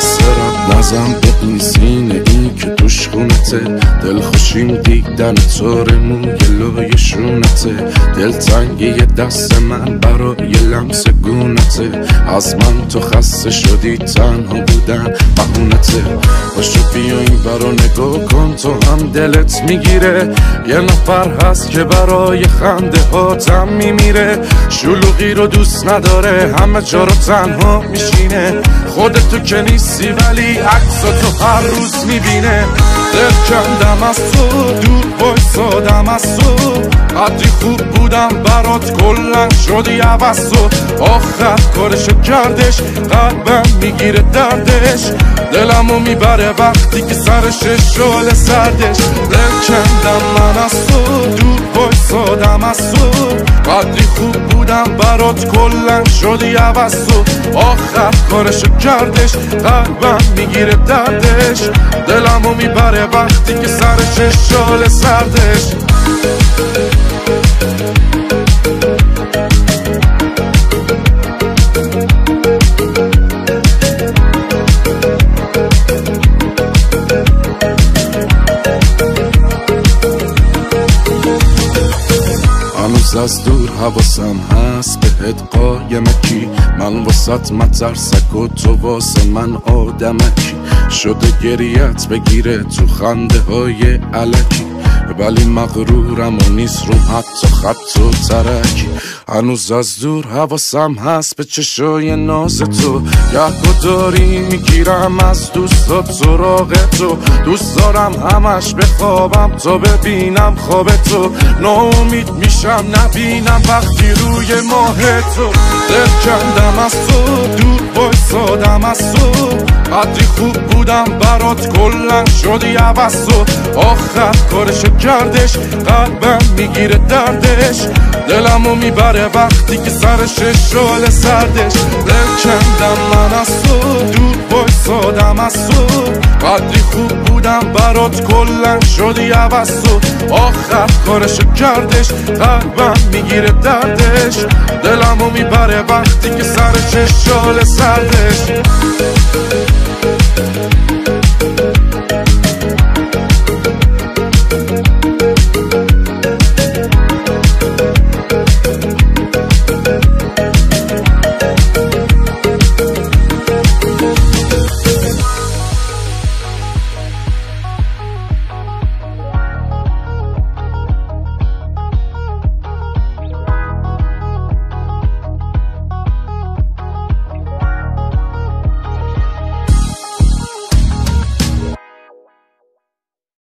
دست رد نزن به این سینه این که توش خونته، دل خوشیم دیدن طور موی لای شونته، دلتنگی دست من برای لمس گونته، از من تو خسته شدی تنها بودن بهونته. باشو بیا این برا نگاه کن تو هم دلت میگیره، یه نفر هست که برای خنده هاتم میمیره، شلوغی رو دوست نداره همه جا رو تنها میشینه، خودت تو که نیستی ولی عکساتو هر روز میبینه، دل کندم از تو دور وایسادم از تو، قدری خوب بودم برات کلن شدی عوض تو، آخر کارشو کردش قلبم میگیره دردش، دلمو میبره وقتی که سرش شعله سردش، دل کندم من از تو دور وایسادم از تو، قدری خوب بودم برات کلن شدی عوض تو، آخر کارشو کردش قلبم میگیره دردش، دلمو میبره وقتی که سرش شعله سردش. هنوز از دور حواسم هست بهت قایمکی، من واسط مترسک و تو واسه من آدمکی، شده گریت بگیره تو خنده های علکی، ولی مغرورم و نیست روم حتی خط و ترکی، هنوز از دور حواسم هست به چشای ناز تو، گهگداری میگیرم از دوستات سراغ تو، دوست دارم همش بخوابم تا ببینم خواب تو، ناامید میشم نبینم وقتی روی ماه تو، دل کندم از تو دور وایسادم از تو، قدری خوب بودم برات کلن شدی عوض تو، آخر کارشو کردش قلبم میگیره دردش، دلمو میبره وقتی که سرش شعله سردش، دل کندم من از تو دور وایسادم از تو، قدری خوب بودم برات کلن شدی عوض تو، آخر کارشو کردش قلبم میگیره دردش، دلمو میبره وقتی که سرش شعله سردش.